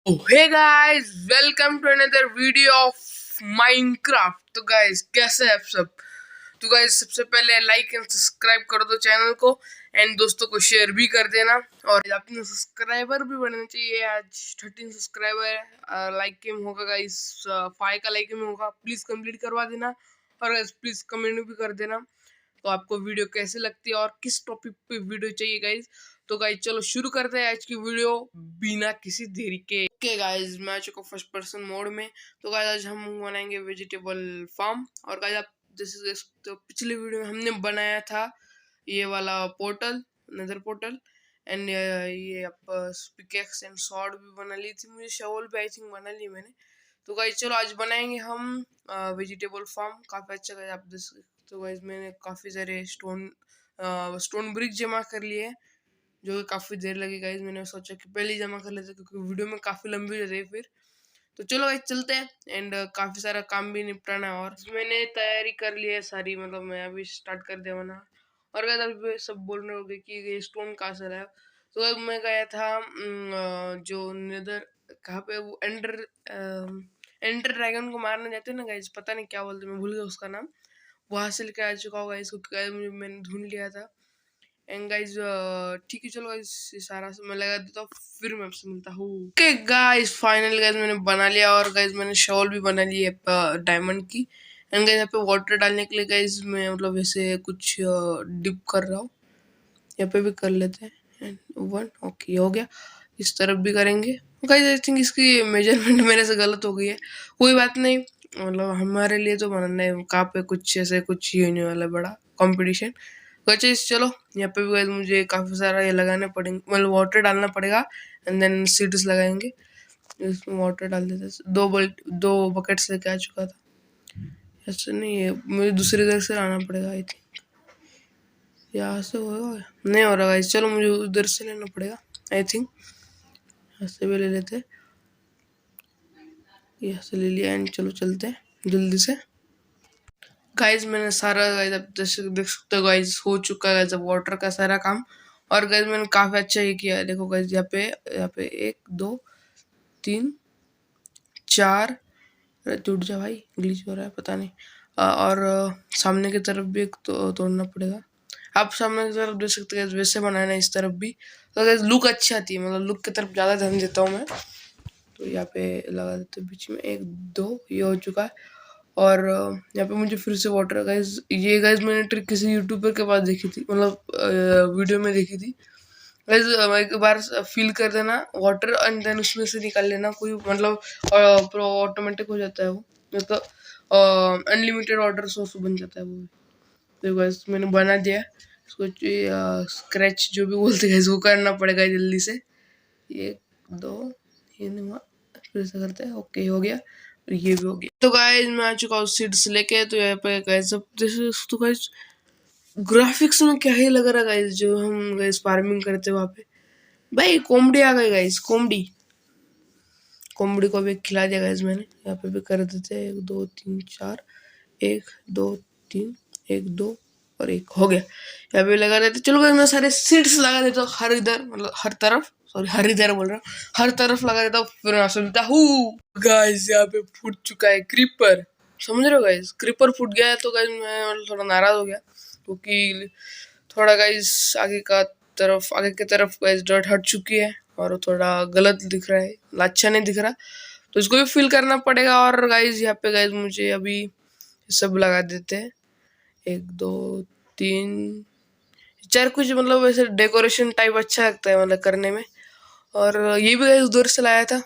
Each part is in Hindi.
Oh, hey guys, welcome to another video of Minecraft। तो गाइस कैसे हैं आप सब। तो गाइस सबसे पहले लाइक एंड सब्सक्राइब कर दो चैनल को एंड दोस्तों को शेयर भी कर देना। और अपने सब्सक्राइबर भी बढ़ने चाहिए। आज 13 सब्सक्राइबर लाइक गेम होगा गाइस, 5 का लाइक गेम होगा, प्लीज कंप्लीट करवा देना। और गाइस प्लीज कमेंट भी कर देना तो आपको वीडियो कैसे लगती है और किस टॉपिक पे वीडियो चाहिए गाइस। तो गाइस चलो शुरू करते हैं आज की वीडियो बिना किसी देरी के। ओके गाइस, मैं आ चुका फर्स्ट पर्सन मोड में। तो गाइस आज हम बनाएंगे वेजिटेबल फार्म। और गाइस आप जैसे देख सकते हो पिछले वीडियो में हमने बनाया था ये वाला पोर्टल, नेदर पोर्टल। एंड ये आप पिकेक्स एंड सॉर्ड भी बना ली थी, मुझे शवल भी आई थिंक बना ली मैंने। तो गाइस चलो आज बनाएंगे हम वेजिटेबल फार्म। काफी अच्छा गाइस आप देख सकते हो। तो गाइस मैंने काफी सारे स्टोन ब्रिक जमा कर लिए जो कि काफी देर लगी गाइस। मैंने सोचा कि पहले ही जमा कर लेते क्योंकि वीडियो में काफी लंबी हो जाती है फिर। तो चलो गाइस चलते हैं एंड काफी सारा काम भी निपटाना है और मैंने तैयारी कर ली है सारी, मतलब मैं अभी स्टार्ट कर दिया बना। और गाइस अभी सब बोल रहे होंगे कि ये स्टोन कहाँ से लाया। तो गाइस मैं गया था जो नेदर कहाँ पे वो एंडर ड्रैगन को मारने जाते हैं ना गाइस, पता नहीं क्या बोलते, मैं भूल गया उसका नाम। वहां से लेके आ चुका होगा इसको, मैंने ढूंढ लिया था। एंड गाइस ठीक है चलो गाइस सारा मैं लगा देता हूँ फिर मैं आपसे मिलता हूँ। ओके गाइस फाइनली गाइस मैंने बना लिया और गाइस मैंने शॉल भी बना ली है डायमंड की। एंड गाइस यहाँ पे वाटर डालने के लिए गाइस मैं मतलब ऐसे कुछ डिप कर रहा हूँ। यहाँ पे भी कर लेते हैं एंड वन ओके हो गया। इस तरफ भी करेंगे गाइस। आई थिंक इसकी मेजरमेंट मेरे से गलत हो गई है, कोई बात नहीं। मतलब हमारे लिए तो बनना है कहाँ पे कुछ ऐसे कुछ ही होने वाला बड़ा कंपटीशन। अच्छा चलो यहाँ पे भी गाइस मुझे काफी सारा ये लगाने पड़ेंगे, मतलब वाटर डालना पड़ेगा एंड देन सीड्स लगाएंगे। इसमें वाटर डाल देते हैं। दो बकेट्स लेके आ चुका था। ऐसे नहीं है, मुझे दूसरी तरफ से लाना पड़ेगा आई थिंक। यहाँ से होगा नहीं हो रहा गाइस, चलो मुझे उधर से लेना पड़ेगा आई थिंक। यहाँ से भी ले लेते, यहाँ से ले लिया एंड चलो चलते हैं जल्दी से। गाइस मैंने सारा गाइस अब जैसे देख सकते हो गाइस हो चुका है गाइस अब वाटर का सारा काम। और गाइस मैंने काफी अच्छा ये किया है, देखो गाइस यहाँ पे 1 2 3 4। अरे टूट जा भाई, ग्लिच हो रहा है पता नहीं। और सामने की तरफ भी एक तोड़ना पड़ेगा। आप सामने की तरफ देख सकते हैं वैसे बनाना है इस तरफ भी। तो गाइस लुक अच्छी आती है, मतलब लुक की तरफ ज्यादा ध्यान देता हूँ मैं। तो यहाँ पे लगा देते हैं बीच में 1 2, ये हो चुका है। और यहाँ पे मुझे फिर से वाटर गाइस, ये गाइस मैंने ट्रिक किसी यूट्यूबर के पास देखी थी, मतलब वीडियो में देखी थी गाइस। एक बार फिल कर देना वाटर एंड देन उसमें से निकाल लेना, कोई मतलब ऑटोमेटिक हो जाता है वो, मतलब अनलिमिटेड वाटर सोर्स बन जाता है वो। तो गाइस मैंने बना दिया इसको। स्क्रैच जो भी बोलते हैं वो करना पड़ेगा जल्दी से। 1 2 3 फिर से करते हैं, ओके हो गया और ये भी हो गया। तो गाइस मैं आ चुका हूँ सीड्स लेके। तो यहाँ पे गाइस अब जैसे तो गाइस ग्राफिक्स में क्या ही लग रहा है गाइस, जो हम गाइस फार्मिंग करते वहां पे भाई कोमड़ी आ गई गाइस। कोमड़ी को भी खिला दिया गाइस मैंने। यहाँ पे भी कर देते हैं 1 2 3 4, 1 2 3 1 2 और 1 हो गया। यहाँ पे लगा देते, चलो गाइस मैं सारे सीड्स लगा देता हूँ हर इधर, मतलब हर तरफ, सॉरी हर इधर बोल रहा हूँ, हर तरफ लगा देता हूँ फिर मैं सुनता हूँ। गाइस यहाँ पे फूट चुका है क्रीपर, समझ रहे हो गाइस, क्रीपर फूट गया है। तो गाइस मैं मतलब थोड़ा नाराज हो गया क्योंकि थोड़ा गाइस आगे की तरफ गाइस डर्ट हट चुकी है और थोड़ा गलत दिख रहा है, अच्छा नहीं दिख रहा। तो इसको भी फिल करना पड़ेगा। और गाइस यहाँ पे गाइस मुझे अभी सब लगा देते हैं 1 2 3 4 कुछ, मतलब वैसे डेकोरेशन टाइप अच्छा लगता है मतलब करने में। और ये भी गाइस उधर से लाया था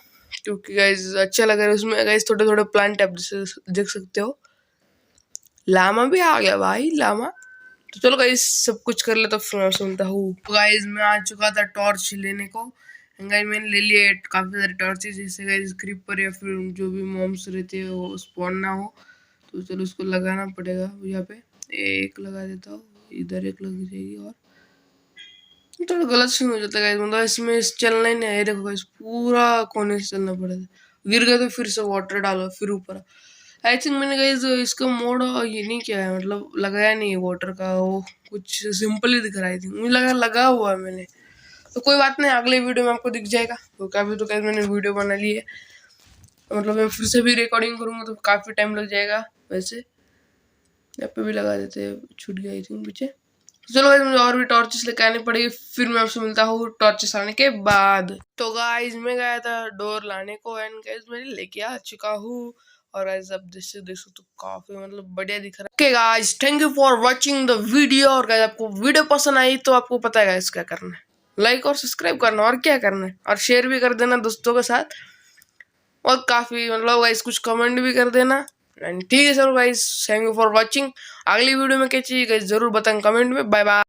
क्योंकि गाइस अच्छा लग रहा है उसमें गाइस, थोड़े थोड़े प्लांट आप जैसे देख सकते हो। लामा भी आ गया भाई, लामा। तो चलो गाइस सब कुछ कर ले तो फिर मैं सुनता हूँ। गाइस मैं आ चुका था टॉर्च लेने को। गाइस मैंने ले लिए काफी सारे टॉर्चेस, जैसे गाइस क्रीपर या फिर जो भी मॉम्स रहते हैं वो स्पॉन ना हो। तो चलो उसको लगाना पड़ेगा। यहाँ पे एक लगा देता हूँ, इधर एक लग जाएगी और थोड़ा गलत सीन हो जाता है गाइस, मतलब इसमें चलना ही नहीं है। देखो गाइस पूरा कोने से चलना पड़ेगा, गिर गए तो फिर से वाटर डालो फिर ऊपर। आई थिंक मैंने गाइस इसका मोड ये नहीं किया है, मतलब लगाया नहीं है वाटर का, वो कुछ सिंपल ही दिख रहा है। आई थिंक मुझे लगा हुआ है मैंने, तो कोई बात नहीं, अगले वीडियो में आपको दिख जाएगा। तो अभी तो कैसे मैंने वीडियो बना ली है, मतलब मैं फिर से भी रिकॉर्डिंग करूँगा तो काफ़ी टाइम लग जाएगा। वैसे यहाँ पे भी लगा देते हैं, छूट गया आई थिंक पीछे। चलो गाइस, मुझे और भी टॉर्चेस लेके आनी पड़ेगी, फिर मैं आपसे मिलता हूँ टॉर्चेस आने के बाद। तो गाइस मैं गया था डोर लाने को एंड गाइस मैं लेके आ चुका हूँ। और गाइस अब देख सकते तो काफी मतलब बढ़िया दिख रहा है। Okay guys, thank you for watching the video. और गाइस आपको वीडियो पसंद आई तो आपको पता है गाइस क्या करना है, लाइक और सब्सक्राइब करना, और क्या करना है, और शेयर भी कर देना दोस्तों के साथ। और काफी मतलब गाइस कुछ कमेंट भी कर देना। एंड ठीक है sir guys, thank you for watching. अगली वीडियो में क्या चाहिए गाइस जरूर बताएं कमेंट में। Bye bye.